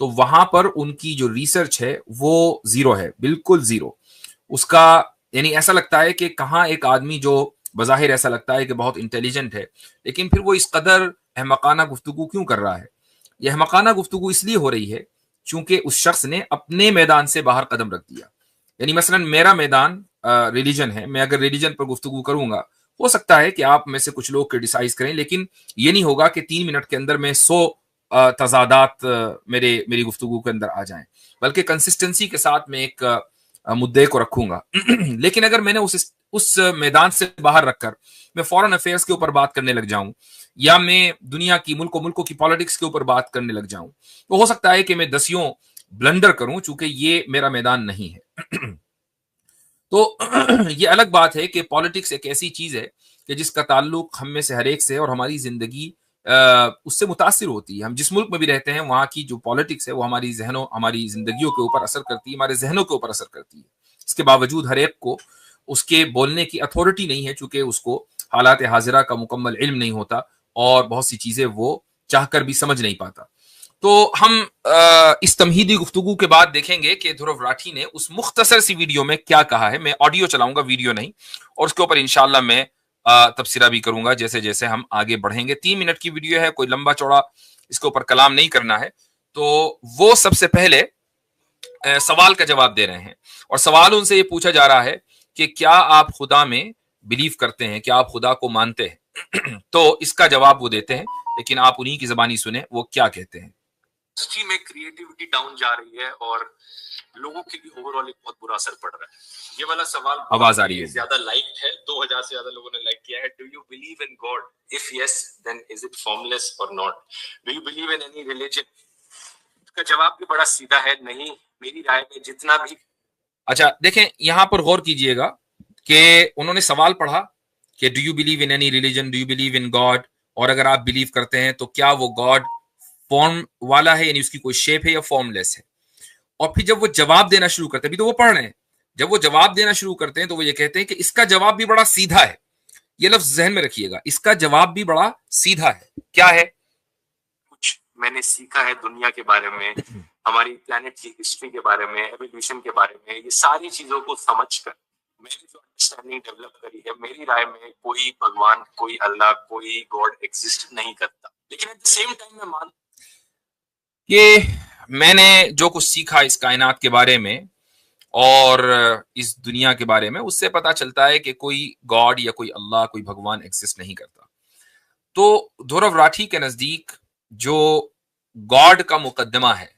تو وہاں پر ان کی جو ریسرچ ہے وہ زیرو ہے، بالکل زیرو. اس کا یعنی ایسا لگتا ہے کہ کہاں ایک آدمی جو بظاہر ایسا لگتا ہے کہ بہت انٹیلیجنٹ ہے، لیکن پھر وہ اس قدر احمقانہ گفتگو کیوں کر رہا ہے؟ یہ احمقانہ گفتگو اس لیے ہو رہی ہے چونکہ اس شخص نے اپنے میدان سے باہر قدم رکھ دیا. یعنی مثلا میرا میدان ریلیجن ہے، میں اگر ریلیجن پر گفتگو کروں گا، ہو سکتا ہے کہ آپ میں سے کچھ لوگ کرٹیسائز کریں، لیکن یہ نہیں ہوگا کہ 3 منٹ کے اندر میں 100 تضادات میری گفتگو کے اندر آ جائیں، بلکہ کنسسٹنسی کے ساتھ میں ایک مدعے کو رکھوں گا. لیکن اگر میں نے اس میدان سے باہر رکھ کر میں فورن افیئرس کے اوپر بات کرنے لگ جاؤں، یا میں دنیا کی ملکوں کی پالیٹکس کے اوپر بات کرنے لگ جاؤں، تو ہو سکتا ہے کہ میں دسیوں بلنڈر کروں، چونکہ یہ میرا میدان نہیں ہے. تو یہ الگ بات ہے کہ پالیٹکس ایک ایسی چیز ہے کہ جس کا تعلق ہم میں سے ہر ایک سے، اور ہماری زندگی اس سے متاثر ہوتی ہے. ہم جس ملک میں بھی رہتے ہیں وہاں کی جو پالیٹکس ہے وہ ہماری زندگیوں کے اوپر اثر کرتی ہے، ہمارے ذہنوں کے اوپر اثر کرتی ہے. اس کے باوجود ہر ایک کو اس کے بولنے کی اتھارٹی نہیں ہے، چونکہ اس کو حالات حاضرہ کا مکمل علم نہیں ہوتا اور بہت سی چیزیں وہ چاہ کر بھی سمجھ نہیں پاتا. تو ہم اس تمہیدی گفتگو کے بعد دیکھیں گے کہ دھرو راٹھی نے اس مختصر سی ویڈیو میں کیا کہا ہے. میں آڈیو چلاؤں گا، ویڈیو نہیں، اور اس کے اوپر انشاءاللہ میں تبصرہ بھی کروں گا جیسے جیسے ہم آگے بڑھیں گے. 3 منٹ کی ویڈیو ہے، کوئی لمبا چوڑا اس کے اوپر کلام نہیں کرنا ہے. تو وہ سب سے پہلے سوال کا جواب دے رہے ہیں، اور سوال ان سے یہ پوچھا جا رہا ہے کہ کیا آپ خدا میں بلیو کرتے ہیں، کیا آپ خدا کو مانتے ہیں؟ تو اس کا جواب وہ دیتے ہیں، لیکن آپ انہی کی زبانی سنیں وہ کیا کہتے ہیں. انڈسٹری میں کریٹیوٹی ڈاؤن جا رہی ہے اور لوگوں کے بھی اوور آل ایک بہت برا اثر پڑ رہا ہے. یہ والا سوال آواز آ رہی ہے، زیادہ لائک ہے، 2000 سے زیادہ لوگوں نے لائک کیا ہے. Do you believe in God? If yes then is it formless or not? Do you believe in any religion? اس کا جواب بھی بڑا سیدھا ہے، نہیں. میری رائے میں جتنا بھی اچھا دیکھیں یہاں پر غور کیجئے گا کہ انہوں نے سوال پڑھا کہ do you believe in any religion, do you believe in God, اور اگر آپ بلیو کرتے ہیں تو کیا وہ گاڈ فارم والا ہے، یعنی اس کی کوئی شیپ ہے یا فارم لیس ہے. اور پھر جب وہ جواب دینا شروع کرتے ہیں، ابھی تو وہ پڑھ رہے ہیں، جب وہ جواب دینا شروع کرتے ہیں تو وہ یہ کہتے ہیں کہ اس کا جواب بھی بڑا سیدھا ہے. یہ لفظ ذہن میں رکھیے گا، اس کا جواب بھی بڑا سیدھا ہے. کیا ہے؟ کچھ میں نے سیکھا ہے دنیا کے بارے میں، ہماری پلانٹ کی ہسٹری کے بارے میں، ایوولوشن کے بارے میں، یہ ساری چیزوں کو سمجھ کر میں نے جو انڈرسٹینڈنگ ڈیولپ کری ہے، میری رائے میں کوئی بھگوان، کوئی اللہ، کوئی گاڈ ایگزسٹ نہیں کرتا. لیکن ایٹ دا سیم ٹائم میں مان کہ میں نے جو کچھ سیکھا اس کائنات کے بارے میں اور اس دنیا کے بارے میں، اس سے پتا چلتا ہے کہ کوئی گاڈ یا کوئی اللہ، کوئی بھگوان ایگزسٹ نہیں کرتا. تو دھرو راٹھی کے نزدیک جو گاڈ کا مقدمہ ہے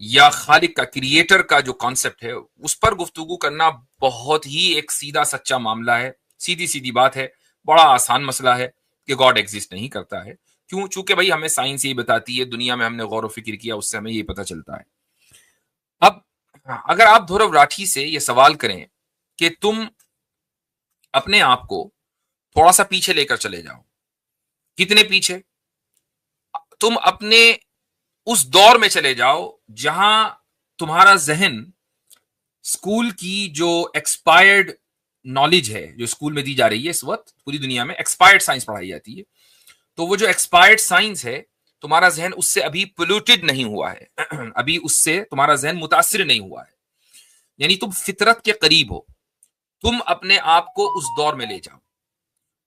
یا خالق کا، کریٹر کا جو کانسیپٹ ہے، اس پر گفتگو کرنا بہت ہی ایک سیدھا سچا معاملہ ہے، سیدھی بات ہے، بڑا آسان مسئلہ ہے کہ گاڈ ایگزسٹ نہیں کرتا ہے. کیوں؟ چونکہ بھائی ہمیں سائنس یہی بتاتی ہے، دنیا میں ہم نے غور و فکر کیا، اس سے ہمیں یہ پتہ چلتا ہے. اب اگر آپ دھرو راٹھی سے یہ سوال کریں کہ تم اپنے آپ کو تھوڑا سا پیچھے لے کر چلے جاؤ، کتنے پیچھے؟ تم اپنے اس دور میں چلے جاؤ جہاں تمہارا ذہن اسکول کی جو ایکسپائرڈ نالج ہے، جو اسکول میں دی جا رہی ہے، اس وقت پوری دنیا میں ایکسپائرڈ سائنس پڑھائی جاتی ہے، تو وہ جو ایکسپائرڈ سائنس ہے، تمہارا ذہن اس سے ابھی پولوٹیڈ نہیں ہوا ہے، ابھی اس سے تمہارا ذہن متاثر نہیں ہوا ہے. یعنی تم فطرت کے قریب ہو. تم اپنے آپ کو اس دور میں لے جاؤ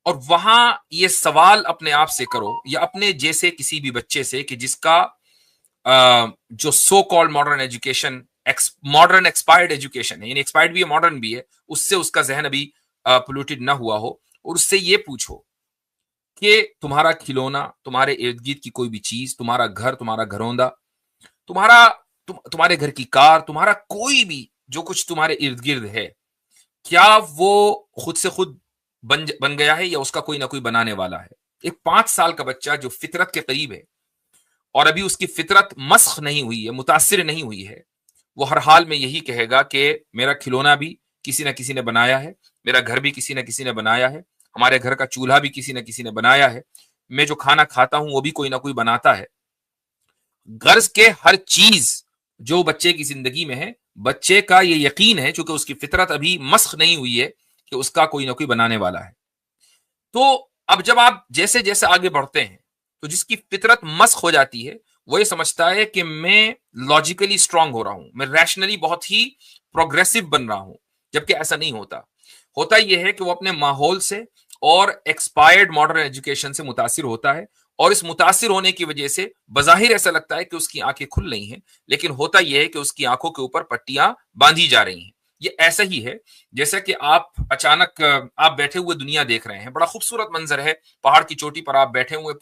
اور وہاں یہ سوال اپنے آپ سے کرو، یا اپنے جیسے کسی بھی بچے سے کہ جس کا جو so called modern education, modern expired education ہے، یعنی ایکسپائرڈ بھی ہے، ماڈرن بھی ہے، اس سے اس کا ذہن ابھی پولوٹیڈ نہ ہوا ہو، اور اس سے یہ پوچھو کہ تمہارا کھلونا، تمہارے ارد گرد کی کوئی بھی چیز، تمہارا گھر، تمہارا گھروندہ، تمہارے گھر کی کار، تمہارا کوئی بھی جو کچھ تمہارے ارد گرد ہے، کیا وہ خود سے خود بن گیا ہے یا اس کا کوئی نہ کوئی بنانے والا ہے؟ ایک 5 سال کا بچہ جو فطرت کے قریب ہے اور ابھی اس کی فطرت مسخ نہیں ہوئی ہے، متاثر نہیں ہوئی ہے، وہ ہر حال میں یہی کہے گا کہ میرا کھلونا بھی کسی نہ کسی نے بنایا ہے، میرا گھر بھی کسی نہ کسی نے بنایا ہے، ہمارے گھر کا چولہا بھی کسی نہ کسی نے بنایا ہے، میں جو کھانا کھاتا ہوں وہ بھی کوئی نہ کوئی بناتا ہے. غرض کے ہر چیز جو بچے کی زندگی میں ہے، بچے کا یہ یقین ہے، چونکہ اس کی فطرت ابھی مسخ نہیں ہوئی ہے، کہ اس کا کوئی نہ کوئی بنانے والا ہے. تو اب جب آپ جیسے جیسے آگے بڑھتے ہیں تو جس کی فطرت مسخ ہو جاتی ہے وہ یہ سمجھتا ہے کہ میں لاجیکلی اسٹرانگ ہو رہا ہوں, میں ریشنلی بہت ہی پروگریسو بن رہا ہوں, جبکہ ایسا نہیں ہوتا. ہوتا یہ ہے کہ وہ اپنے ماحول سے اور ایکسپائرڈ ماڈرن ایجوکیشن سے متاثر ہوتا ہے, اور اس متاثر ہونے کی وجہ سے بظاہر ایسا لگتا ہے کہ اس کی آنکھیں کھل رہی ہیں, لیکن ہوتا یہ ہے کہ اس کی آنکھوں کے اوپر پٹیاں باندھی جا رہی ہیں. یہ ایسا ہی ہے جیسا کہ آپ اچانک آپ بیٹھے ہوئے دنیا دیکھ رہے ہیں, بڑا خوبصورت منظر ہے, پہاڑ کی چوٹی پر آپ بیٹھے ہوئے,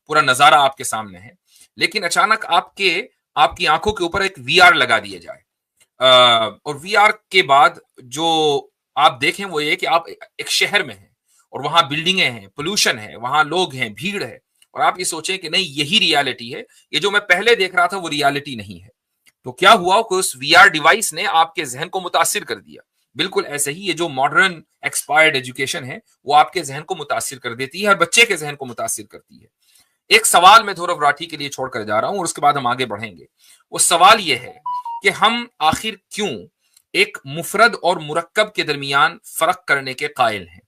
پورا نظارہ آپ کے سامنے ہے, لیکن اچانک آپ کی آنکھوں کے اوپر ایک وی آر لگا دیا جائے, اور وی آر کے بعد جو آپ دیکھیں وہ یہ کہ آپ ایک شہر میں ہیں اور وہاں بلڈنگیں ہیں, پولوشن ہے, وہاں لوگ ہیں, بھیڑ ہے, اور آپ یہ سوچیں کہ نہیں یہی ریالٹی ہے, یہ جو میں پہلے دیکھ رہا تھا وہ ریالٹی نہیں ہے. تو کیا ہوا کہ اس وی آر ڈیوائس نے آپ کے ذہن کو متاثر کر دیا. بالکل ایسے ہی یہ جو ماڈرن ایکسپائرڈ ایجوکیشن ہے وہ آپ کے ذہن کو متاثر کر دیتی ہے, ہر بچے کے ذہن کو متاثر کرتی ہے. ایک سوال میں دھرو راٹھی کے لیے چھوڑ کر جا رہا ہوں اور اس کے بعد ہم آگے بڑھیں گے. وہ سوال یہ ہے کہ ہم آخر کیوں ایک مفرد اور مرکب کے درمیان فرق کرنے کے قائل ہیں؟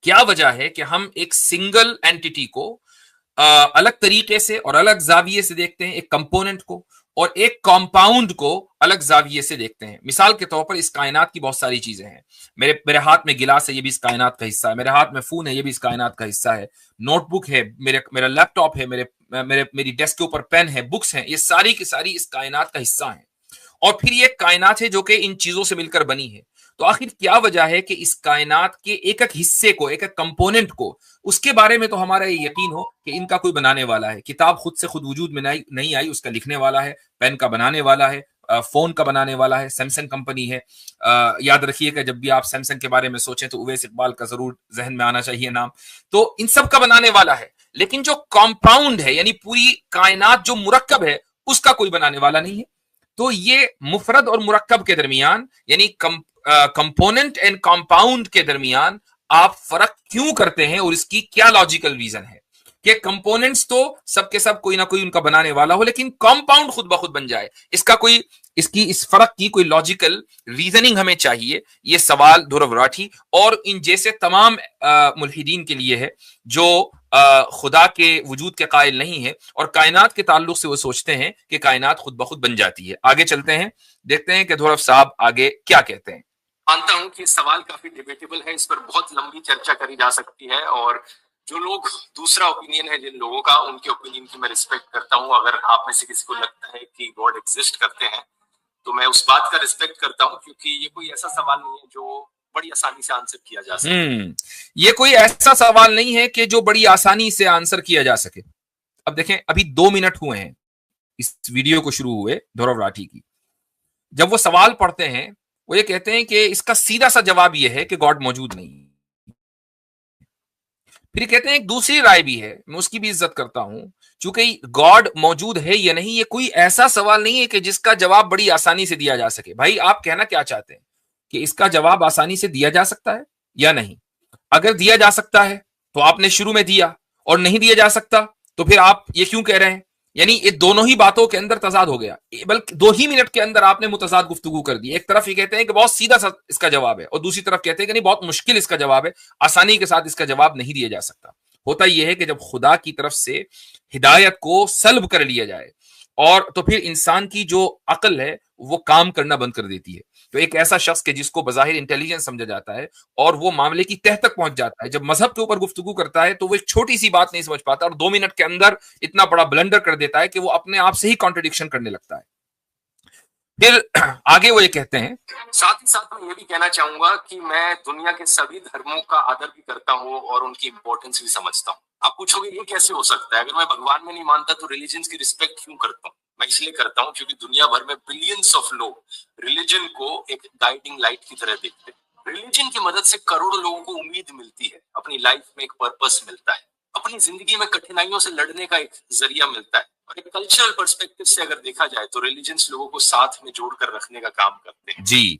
کیا وجہ ہے کہ ہم ایک سنگل اینٹیٹی کو الگ طریقے سے اور الگ زاویے سے دیکھتے ہیں, ایک کمپوننٹ کو, اور ایک کمپاؤنڈ کو الگ زاویے سے دیکھتے ہیں؟ مثال کے طور پر اس کائنات کی بہت ساری چیزیں ہیں. میرے ہاتھ میں گلاس ہے, یہ بھی اس کائنات کا حصہ ہے. میرے ہاتھ میں فون ہے, یہ بھی اس کائنات کا حصہ ہے. نوٹ بک ہے, میرا لیپ ٹاپ ہے, میری ڈیسک کے اوپر پین ہے, بکس ہیں, یہ ساری کی ساری اس کائنات کا حصہ ہیں. اور پھر یہ کائنات ہے جو کہ ان چیزوں سے مل کر بنی ہے. تو آخر کیا وجہ ہے کہ اس کائنات کے ایک ایک حصے کو, ایک ایک کمپوننٹ کو, اس کے بارے میں تو ہمارا یہ یقین ہو کہ ان کا کوئی بنانے والا ہے. کتاب خود سے خود وجود میں نہیں آئی, اس کا لکھنے والا ہے, پین کا بنانے والا ہے, فون کا بنانے والا ہے, سیمسنگ کمپنی ہے. یاد رکھیے کہ جب بھی آپ سیمسنگ کے بارے میں سوچیں تو اویس اقبال کا ضرور ذہن میں آنا چاہیے نام. تو ان سب کا بنانے والا ہے, لیکن جو کمپاؤنڈ ہے یعنی پوری کائنات جو مرکب ہے اس کا کوئی بنانے والا نہیں ہے. تو یہ مفرد اور مرکب کے درمیان یعنی کمپوننٹ اینڈ کمپاؤنڈ کے درمیان آپ فرق کیوں کرتے ہیں, اور اس کی کیا لاجیکل ریزن ہے کہ کمپوننٹس تو سب کے سب کوئی نہ کوئی ان کا بنانے والا ہو, لیکن کمپاؤنڈ خود بخود بن جائے. اس فرق کی کوئی لاجیکل ریزننگ ہمیں چاہیے. یہ سوال دھرو راٹھی اور ان جیسے تمام ملحدین کے لیے ہے جو خدا کے وجود کے قائل نہیں ہے اور کائنات کے تعلق سے وہ سوچتے ہیں کہ کائنات خود بخود بن جاتی ہے. آگے چلتے ہیں, دیکھتے ہیں کہ دھرو صاحب آگے کیا کہتے ہیں. مانتا ہوں کہ سوال کافی ڈیبیٹیبل ہے, اس پر بہت لمبی چرچا کری جا سکتی ہے, اور جو لوگ دوسرا اوپینین ہے جن لوگوں کا, ان کے اوپینین کی میں ریسپیکٹ کرتا ہوں. اگر آپ میں سے کسی کو لگتا ہے کہ گاڈ ایگزسٹ کرتے ہیں تو میں اس بات کا ریسپیکٹ کرتا ہوں, کیونکہ یہ کوئی ایسا سوال نہیں ہے جو بڑی آسانی سے آنسر کیا جا سکے. یہ کوئی ایسا سوال نہیں ہے کہ جو بڑی آسانی سے آنسر کیا جا سکے. اب دیکھیں, ابھی 2 منٹ ہوئے ہیں اس ویڈیو کو شروع ہوئے دھرو راٹھی کی. جب وہ سوال پڑھتے ہیں وہ یہ کہتے ہیں کہ اس کا سیدھا سا جواب یہ ہے کہ گاڈ موجود نہیں. پھر کہتے ہیں ایک دوسری رائے بھی ہے, میں اس کی بھی عزت کرتا ہوں, چونکہ گاڈ موجود ہے یا نہیں یہ کوئی ایسا سوال نہیں ہے کہ جس کا جواب بڑی آسانی سے دیا جا سکے. بھائی آپ کہنا کیا چاہتے ہیں کہ اس کا جواب آسانی سے دیا جا سکتا ہے یا نہیں؟ اگر دیا جا سکتا ہے تو آپ نے شروع میں دیا, اور نہیں دیا جا سکتا تو پھر آپ یہ کیوں کہہ رہے ہیں؟ یعنی یہ دونوں ہی باتوں کے اندر تضاد ہو گیا, بلکہ 2 ہی منٹ کے اندر آپ نے متضاد گفتگو کر دی. ایک طرف یہ کہتے ہیں کہ بہت سیدھا سا اس کا جواب ہے, اور دوسری طرف کہتے ہیں کہ نہیں بہت مشکل اس کا جواب ہے, آسانی کے ساتھ اس کا جواب نہیں دیا جا سکتا. ہوتا یہ ہے کہ جب خدا کی طرف سے ہدایت کو سلب کر لیا جائے اور تو پھر انسان کی جو عقل ہے وہ کام کرنا بند کر دیتی ہے. تو ایک ایسا شخص کہ جس کو بظاہر انٹیلیجنس سمجھا جاتا ہے اور وہ معاملے کی تہ تک پہنچ جاتا ہے, جب مذہب کے اوپر گفتگو کرتا ہے تو وہ ایک چھوٹی سی بات نہیں سمجھ پاتا, اور 2 منٹ کے اندر اتنا بڑا بلنڈر کر دیتا ہے کہ وہ اپنے آپ سے ہی کانٹرڈکشن کرنے لگتا ہے. پھر آگے وہ یہ کہتے ہیں, ساتھ ہی ساتھ میں یہ بھی کہنا چاہوں گا کہ میں دنیا کے سبھی دھرموں کا آدر بھی کرتا ہوں اور ان کی امپورٹنس بھی سمجھتا ہوں. آپ پوچھو گے یہ کیسے ہو سکتا ہے؟ اگر میں بھگوان میں نہیں مانتا تو ریلیجنز کی رسپیکٹ کیوں کرتا ہوں؟ میں اس لیے کرتا ہوں کیونکہ دنیا بھر میں بلینس آف لوگ ریلیجن کو ایک گائیڈنگ لائٹ کی طرح دیکھتے ہیں. ریلیجن کی مدد سے کروڑوں لوگوں کو امید ملتی ہے, اپنی لائف میں ایک پرپس ملتا ہے, اپنی زندگی میں کٹھنائیوں سے لڑنے کا ایک ذریعہ ملتا ہے. اور ایک کلچرل پرسپیکٹو سے اگر دیکھا جائے تو ریلیجنز لوگوں کو ساتھ میں جوڑ کر رکھنے کا کام کرتے ہیں. جی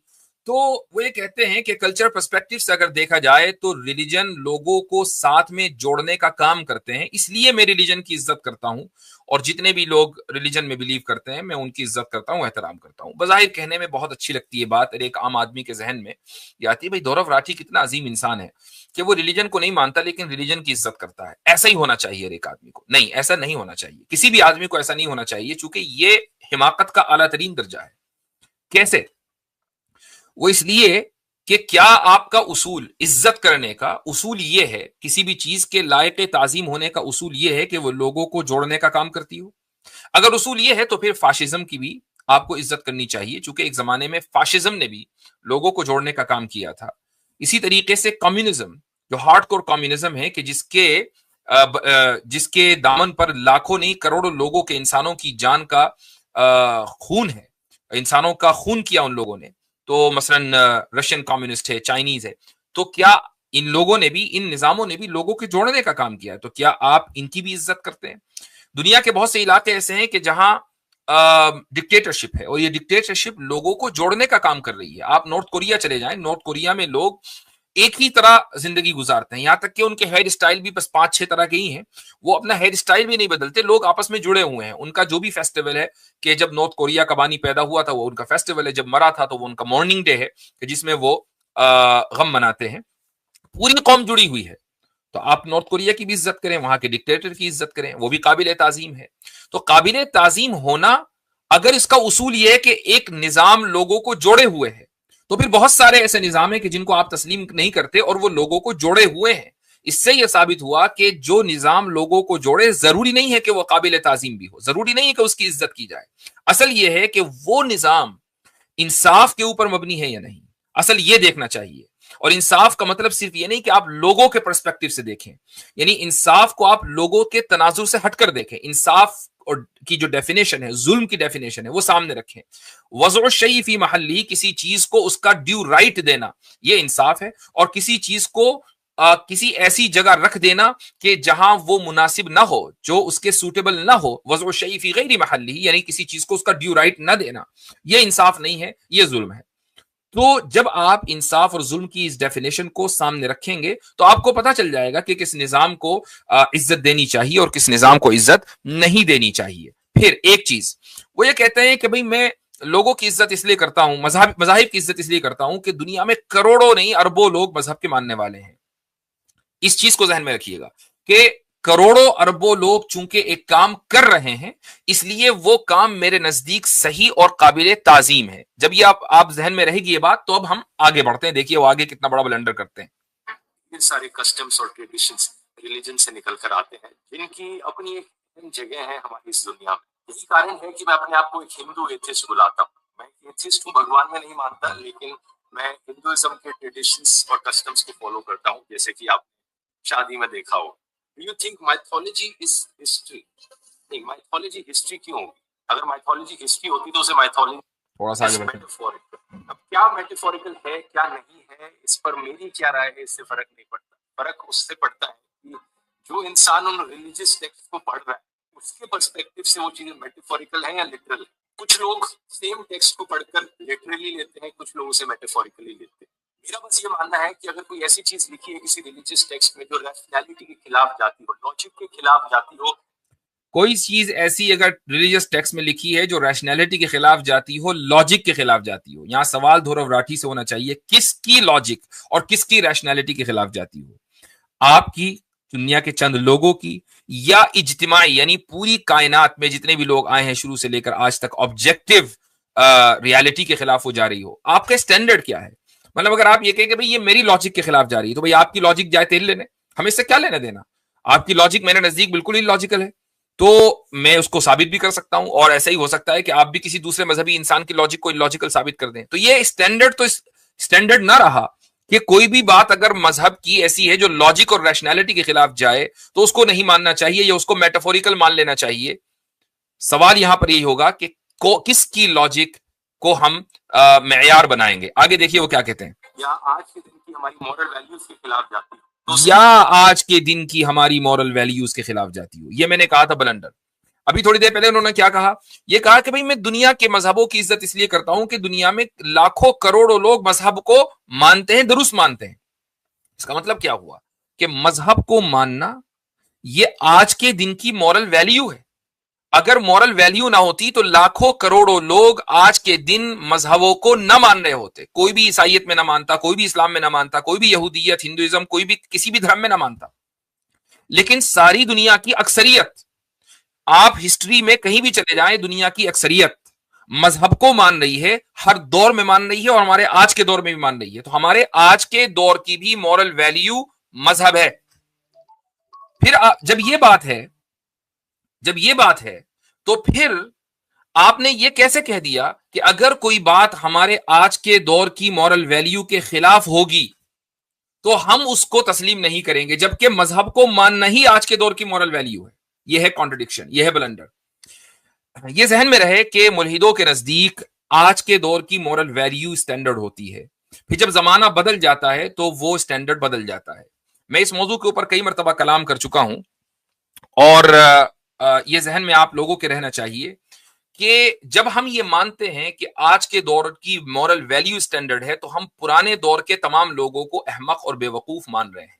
تو وہ یہ کہتے ہیں کہ کلچر پرسپیکٹو سے اگر دیکھا جائے تو ریلیجن لوگوں کو ساتھ میں جوڑنے کا کام کرتے ہیں، اس لیے میں ریلیجن کی عزت کرتا ہوں، اور جتنے بھی لوگ ریلیجن میں بلیو کرتے ہیں میں ان کی عزت کرتا ہوں، احترام کرتا ہوں۔ بظاہر کہنے میں بہت اچھی لگتی ہے بات، اور ایک عام آدمی کے ذہن میں یہ آتی ہے بھائی دورو راٹھی کتنا عظیم انسان ہے کہ وہ ریلیجن کو نہیں مانتا لیکن ریلیجن کی عزت کرتا ہے۔ ایسا ہی ہونا چاہیے ایک آدمی کو، نہیں ایسا نہیں ہونا چاہیے، کسی بھی آدمی کو ایسا نہیں ہونا چاہیے، چونکہ یہ حماقت کا اعلیٰ ترین درجہ ہے۔ کیسے؟ وہ اس لیے کہ کیا آپ کا اصول عزت کرنے کا اصول یہ ہے، کسی بھی چیز کے لائق تعظیم ہونے کا اصول یہ ہے کہ وہ لوگوں کو جوڑنے کا کام کرتی ہو؟ اگر اصول یہ ہے تو پھر فاشزم کی بھی آپ کو عزت کرنی چاہیے، چونکہ ایک زمانے میں فاشزم نے بھی لوگوں کو جوڑنے کا کام کیا تھا۔ اسی طریقے سے کمیونزم، جو ہارڈ کور کمیونزم ہے کہ جس کے دامن پر لاکھوں نہیں کروڑوں لوگوں کے انسانوں کی جان کا خون ہے، انسانوں کا خون کیا ان لوگوں نے، تو مثلا رشین کمیونسٹ ہے، چائنیز ہے، تو کیا ان لوگوں نے بھی، ان نظاموں نے بھی لوگوں کے جوڑنے کا کام کیا ہے؟ تو کیا آپ ان کی بھی عزت کرتے ہیں؟ دنیا کے بہت سے علاقے ایسے ہیں کہ جہاں ڈکٹیٹرشپ ہے، اور یہ ڈکٹیٹرشپ لوگوں کو جوڑنے کا کام کر رہی ہے۔ آپ نارتھ کوریا چلے جائیں، نارتھ کوریا میں لوگ ایک ہی طرح زندگی گزارتے ہیں، یہاں تک کہ ان کے ہیئر اسٹائل بھی بس 5-6 طرح کے ہی ہیں، وہ اپنا ہیئر اسٹائل بھی نہیں بدلتے، لوگ آپس میں جڑے ہوئے ہیں۔ ان کا جو بھی فیسٹیول ہے، کہ جب نارتھ کوریا کا بانی پیدا ہوا تھا وہ ان کا فیسٹیول ہے، جب مرا تھا تو وہ ان کا مارننگ ڈے ہے کہ جس میں وہ غم مناتے ہیں۔ پوری قوم جڑی ہوئی ہے، تو آپ نارتھ کوریا کی بھی عزت کریں، وہاں کے ڈکٹیٹر کی عزت کریں، وہ بھی قابل تعظیم ہے۔ تو قابل تعظیم ہونا اگر اس کا اصول یہ ہے کہ ایک نظام لوگوں کو جوڑے ہوئے ہے، تو پھر بہت سارے ایسے نظام ہیں کہ جن کو آپ تسلیم نہیں کرتے اور وہ لوگوں کو جوڑے ہوئے ہیں۔ اس سے یہ ثابت ہوا کہ جو نظام لوگوں کو جوڑے ضروری نہیں ہے کہ وہ قابل تعظیم بھی ہو، ضروری نہیں ہے کہ اس کی عزت کی جائے۔ اصل یہ ہے کہ وہ نظام انصاف کے اوپر مبنی ہے یا نہیں، اصل یہ دیکھنا چاہیے۔ اور انصاف کا مطلب صرف یہ نہیں کہ آپ لوگوں کے پرسپیکٹو سے دیکھیں، یعنی انصاف کو آپ لوگوں کے تناظر سے ہٹ کر دیکھیں۔ انصاف اور کی جو ڈیفینیشن ہے، ظلم کی ڈیفینیشن ہے، وہ سامنے رکھیں۔ وضع الشیء فی محلی، کسی چیز کو اس کا ڈیو رائٹ دینا، یہ انصاف ہے۔ اور کسی چیز کو کسی ایسی جگہ رکھ دینا کہ جہاں وہ مناسب نہ ہو، جو اس کے سوٹیبل نہ ہو، وضع الشیء فی غیر محلی، یعنی کسی چیز کو اس کا ڈیو رائٹ نہ دینا، یہ انصاف نہیں ہے، یہ ظلم ہے۔ تو جب آپ انصاف اور ظلم کی اس ڈیفینیشن کو سامنے رکھیں گے تو آپ کو پتا چل جائے گا کہ کس نظام کو عزت دینی چاہیے اور کس نظام کو عزت نہیں دینی چاہیے۔ پھر ایک چیز وہ یہ کہتے ہیں کہ بھئی میں لوگوں کی عزت اس لیے کرتا ہوں، مذاہب کی عزت اس لیے کرتا ہوں کہ دنیا میں کروڑوں نہیں اربوں لوگ مذہب کے ماننے والے ہیں۔ اس چیز کو ذہن میں رکھیے گا کہ کروڑوں اربوں لوگ چونکہ ایک کام کر رہے ہیں، اس لیے وہ کام میرے نزدیک صحیح اور قابل تعظیم ہے۔ جب یہ آپ ذہن میں رہے گی یہ بات، تو اب ہم آگے بڑھتے ہیں۔ دیکھیے وہ آگے کتنا بڑا بلنڈر کرتے ہیں۔ یہ سارے کسٹمز اور ٹریڈیشنز ریلیجن سے نکل کر آتے ہیں، جن کی اپنی ایک اہم جگہ ہے ہماری اس دنیا میں۔ یہی کارن ہے کہ میں اپنے آپ کو ایک ہندو ایتھسٹ بلاتا ہوں۔ میں ایتھسٹ ہوں، بھگوان میں نہیں مانتا، لیکن میں ہندوازم کے ٹریڈیشنز اور کسٹمز کو فالو کرتا ہوں، جیسے کہ آپ شادی میں دیکھا ہو۔ You think mythology is history? نہیں، مائتھولوجی ہسٹری کیوں ہوگی؟ اگر مائتھولوجی ہسٹری ہوتی تو اسے مائتھولوجی تھوڑا سا آگے بڑھتے میٹافوریکل۔ اب کیا میٹافوریکل ہے کیا نہیں ہے، اس پر میری کیا رائے ہے، اس سے فرق نہیں پڑتا۔ فرق اس سے پڑتا ہے کہ جو انسان ان ریلیجیس ٹیکسٹ کو پڑھ رہا ہے اس کے پرسپیکٹو سے وہ چیزیں میٹافوریکل ہیں یا لٹرل ہیں۔ کچھ لوگ سیم ٹیکسٹ کو پڑھ کر لٹرلی لیتے ہیں، کچھ لوگ اسے میٹافوریکلی لیتے ہیں۔ میرا بس یہ ماننا ہے کہ اگر کوئی ایسی چیز لکھی ہے کسی ریلیجیس ٹیکسٹ میں جو ریشنلٹی کے خلاف جاتی ہو، لاجک کے خلاف جاتی ہو، کوئی چیز ایسی اگر ریلیجس ٹیکسٹ میں لکھی ہے جو ریشنلٹی کے خلاف جاتی ہو، لاجک کے خلاف جاتی ہو، یہاں سوال دھورو راٹھی سے ہونا چاہیے کس کی لاجک اور کس کی ریشنلٹی کے خلاف جاتی ہو، آپ کی، دنیا کے چند لوگوں کی، یا اجتماعی یعنی پوری کائنات میں جتنے بھی لوگ آئے ہیں شروع سے لے کر آج تک آبجیکٹو ریالٹی کے خلاف وہ جا رہی ہو۔ آپ کا اسٹینڈرڈ کیا ہے؟ مطلب اگر آپ یہ کہیں کہ بھئی یہ میری لاجک کے خلاف جا رہی ہے تو بھئی آپ کی لاجک جائے تیل لینے، ہمیں اس سے کیا لینا دینا؟ آپ کی لاجک میرے نزدیک بالکل ہی لاجیکل ہے، تو میں اس کو ثابت بھی کر سکتا ہوں، اور ایسا ہی ہو سکتا ہے کہ آپ بھی کسی دوسرے مذہبی انسان کی لاجک کو لاجیکل ثابت کر دیں۔ تو یہ اسٹینڈرڈ نہ رہا کہ کوئی بھی بات اگر مذہب کی ایسی ہے جو لاجک اور ریشنلٹی کے خلاف جائے تو اس کو نہیں ماننا چاہیے یا اس کو میٹافوریکل مان لینا چاہیے۔ سوال یہاں پر یہی ہوگا کہ کس کی لاجک کو ہم معیار بنائیں گے۔ آگے دیکھیے وہ کیا کہتے ہیں۔ یا آج کے دن کی ہماری مورل ویلیوز کے خلاف جاتی ہو، یا آج کے دن کی ہماری مورل ویلیوز کے خلاف جاتی ہو، یہ میں نے کہا تھا بلنڈر۔ ابھی تھوڑی دیر پہلے انہوں نے کیا کہا؟ یہ کہا کہ بھئی میں دنیا کے مذہبوں کی عزت اس لیے کرتا ہوں کہ دنیا میں لاکھوں کروڑوں لوگ مذہب کو مانتے ہیں، درست مانتے ہیں۔ اس کا مطلب کیا ہوا کہ مذہب کو ماننا یہ آج کے دن کی مورل ویلیو ہے۔ اگر مورل ویلیو نہ ہوتی تو لاکھوں کروڑوں لوگ آج کے دن مذہبوں کو نہ مان رہے ہوتے۔ کوئی بھی عیسائیت میں نہ مانتا، کوئی بھی اسلام میں نہ مانتا، کوئی بھی یہودیت، ہندوازم، کوئی بھی کسی بھی دھرم میں نہ مانتا۔ لیکن ساری دنیا کی اکثریت، آپ ہسٹری میں کہیں بھی چلے جائیں، دنیا کی اکثریت مذہب کو مان رہی ہے، ہر دور میں مان رہی ہے، اور ہمارے آج کے دور میں بھی مان رہی ہے۔ تو ہمارے آج کے دور کی بھی مورل ویلیو مذہب ہے۔ پھر جب یہ بات ہے تو پھر آپ نے یہ کیسے کہہ دیا کہ اگر کوئی بات ہمارے آج کے دور کی مورل ویلیو کے خلاف ہوگی تو ہم اس کو تسلیم نہیں کریں گے، جبکہ مذہب کو ماننا ہی آج کے دور کی مورل ویلیو ہے؟ یہ ہے کانٹرڈکشن، یہ ہے بلنڈر۔ یہ ذہن میں رہے کہ ملحدوں کے نزدیک آج کے دور کی مورل ویلیو اسٹینڈرڈ ہوتی ہے، پھر جب زمانہ بدل جاتا ہے تو وہ اسٹینڈرڈ بدل جاتا ہے۔ میں اس موضوع کے اوپر کئی مرتبہ کلام کر چکا ہوں، اور یہ ذہن میں آپ لوگوں کے رہنا چاہیے کہ جب ہم یہ مانتے ہیں کہ آج کے دور کی مورل ویلیو اسٹینڈرڈ ہے تو ہم پرانے دور کے تمام لوگوں کو احمق اور بے وقوف مان رہے ہیں۔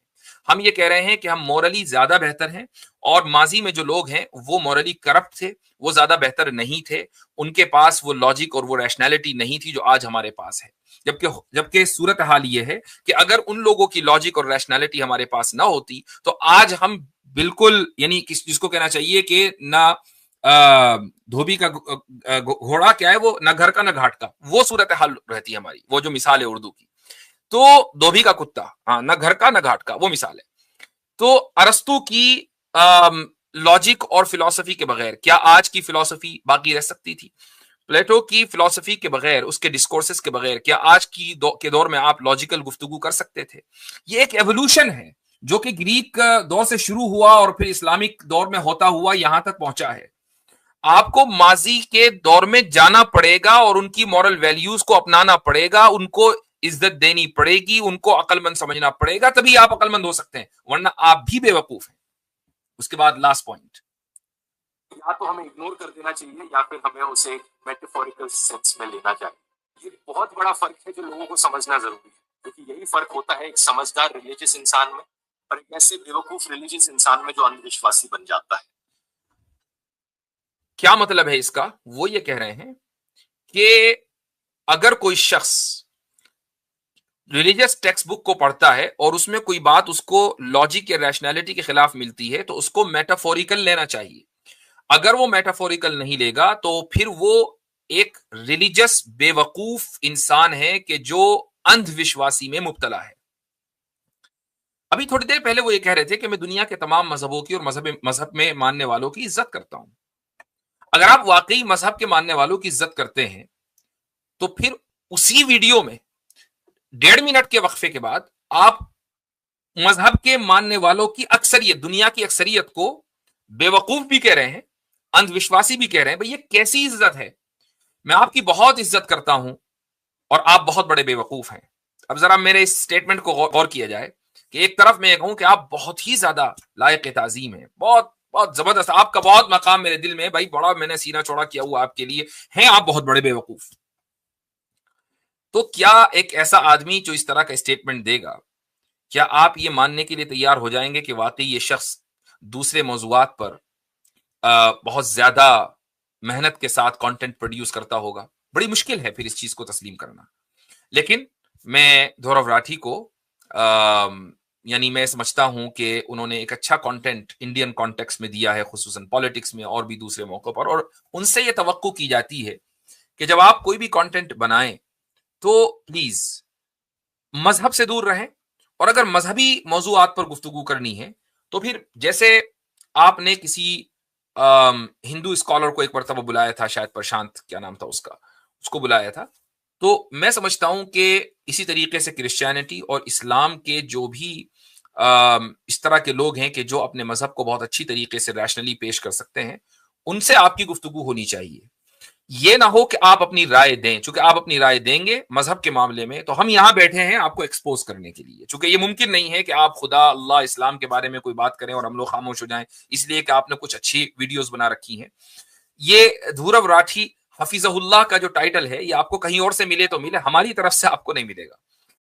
ہم یہ کہہ رہے ہیں کہ ہم مورلی زیادہ بہتر ہیں، اور ماضی میں جو لوگ ہیں وہ مورلی کرپٹ تھے، وہ زیادہ بہتر نہیں تھے، ان کے پاس وہ لاجک اور وہ ریشنلٹی نہیں تھی جو آج ہمارے پاس ہے۔ جبکہ صورتحال یہ ہے کہ اگر ان لوگوں کی لاجک اور ریشنلٹی ہمارے پاس نہ ہوتی تو آج ہم بالکل، یعنی جس کو کہنا چاہیے کہ نہ دھوبی کا گھوڑا کیا ہے، وہ نہ گھر کا نہ گھاٹ کا، وہ صورتحال رہتی ہماری، وہ جو مثال ہے اردو کی، تو دھوبی کا کتا، ہاں، نہ گھر کا نہ گھاٹ کا، وہ مثال ہے۔ تو ارسطو کی لاجک اور فلسفی کے بغیر کیا آج کی فلسفی باقی رہ سکتی تھی؟ پلیٹو کی فلسفی کے بغیر، اس کے ڈسکورسز کے بغیر کیا آج کے دور میں آپ لاجیکل گفتگو کر سکتے تھے؟ یہ ایک ایوولوشن ہے جو کہ گریک دور سے شروع ہوا اور پھر اسلامک دور میں ہوتا ہوا یہاں تک پہنچا ہے۔ آپ کو ماضی کے دور میں جانا پڑے گا اور ان کی مورل ویلیوز کو اپنانا پڑے گا، ان کو عزت دینی پڑے گی، ان کو عقل مند سمجھنا پڑے گا، تبھی آپ عقل مند ہو سکتے ہیں، ورنہ آپ بھی بے وقوف ہیں۔ اس کے بعد لاسٹ پوائنٹ، یا تو ہمیں اگنور کر دینا چاہیے یا پھر ہمیں اسے میٹافوریکل سینس میں لینا چاہیے۔ یہ بہت بڑا فرق ہے جو لوگوں کو سمجھنا ضروری ہے، کیونکہ یہی فرق ہوتا ہے ایک سمجھدار ریلیجس انسان میں اور ایک ایسے بیوقوف ریلیجس انسان میں جو اندھ وشواسی بن جاتا ہے۔ کیا مطلب ہے اس کا؟ وہ یہ کہہ رہے ہیں کہ اگر کوئی شخص ریلیجس ٹیکسٹ بک کو پڑھتا ہے اور اس میں کوئی بات اس کو لاجک یا ریشنلٹی کے خلاف ملتی ہے تو اس کو میٹافوریکل لینا چاہیے۔ اگر وہ میٹافوریکل نہیں لے گا تو پھر وہ ایک ریلیجس بے وقوف انسان ہے کہ جو اندھ وشواسی میں مبتلا ہے۔ ابھی تھوڑی دیر پہلے وہ یہ کہہ رہے تھے کہ میں دنیا کے تمام مذہبوں کی اور مذہب میں ماننے والوں کی عزت کرتا ہوں۔ اگر آپ واقعی مذہب کے ماننے والوں کی عزت کرتے ہیں تو پھر اسی ویڈیو میں 1.5 منٹ کے وقفے کے بعد آپ مذہب کے ماننے والوں کی اکثریت، دنیا کی اکثریت کو بے وقوف بھی کہہ رہے ہیں، اندھ وشواسی بھی کہہ رہے ہیں۔ بھئی یہ کیسی عزت ہے؟ میں آپ کی بہت عزت کرتا ہوں اور آپ بہت بڑے بے وقوف ہیں۔ اب ذرا میرے اس سٹیٹمنٹ کو غور کیا جائے کہ ایک طرف میں یہ کہوں کہ آپ بہت ہی زیادہ لائق تعظیم ہیں، بہت بہت زبردست، آپ کا بہت مقام میرے دل میں، بھائی بڑا میں نے سینہ چوڑا کیا ہوا آپ کے لیے، ہیں آپ بہت بڑے بے وقوف۔ تو کیا ایک ایسا آدمی جو اس طرح کا اسٹیٹمنٹ دے گا، کیا آپ یہ ماننے کے لیے تیار ہو جائیں گے کہ واقعی یہ شخص دوسرے موضوعات پر بہت زیادہ محنت کے ساتھ کانٹینٹ پروڈیوس کرتا ہوگا؟ بڑی مشکل ہے پھر اس چیز کو تسلیم کرنا۔ لیکن میں دھورو راٹھی کو یعنی میں سمجھتا ہوں کہ انہوں نے ایک اچھا کانٹینٹ انڈین کانٹیکس میں دیا ہے، خصوصاً پالیٹکس میں اور بھی دوسرے موقعوں پر، اور ان سے یہ توقع کی جاتی ہے کہ جب آپ کوئی بھی کانٹینٹ بنائیں تو پلیز مذہب سے دور رہیں، اور اگر مذہبی موضوعات پر گفتگو کرنی ہے تو پھر جیسے آپ نے کسی ہندو اسکالر کو ایک مرتبہ بلایا تھا، شاید پرشانت کیا نام تھا اس کا، اس کو بلایا تھا، تو میں سمجھتا ہوں کہ اسی طریقے سے کرسچینٹی اور اسلام کے جو بھی اس طرح کے لوگ ہیں کہ جو اپنے مذہب کو بہت اچھی طریقے سے ریشنلی پیش کر سکتے ہیں، ان سے آپ کی گفتگو ہونی چاہیے۔ یہ نہ ہو کہ آپ اپنی رائے دیں، چونکہ آپ اپنی رائے دیں گے مذہب کے معاملے میں تو ہم یہاں بیٹھے ہیں آپ کو ایکسپوز کرنے کے لیے، چونکہ یہ ممکن نہیں ہے کہ آپ خدا اللہ اسلام کے بارے میں کوئی بات کریں اور ہم لوگ خاموش ہو جائیں اس لیے کہ آپ نے کچھ اچھی ویڈیوز بنا رکھی ہیں۔ یہ دھورو راٹھی حفیظہ اللہ کا جو ٹائٹل ہے یہ آپ کو کہیں اور سے ملے تو ملے، ہماری طرف سے آپ کو نہیں ملے گا۔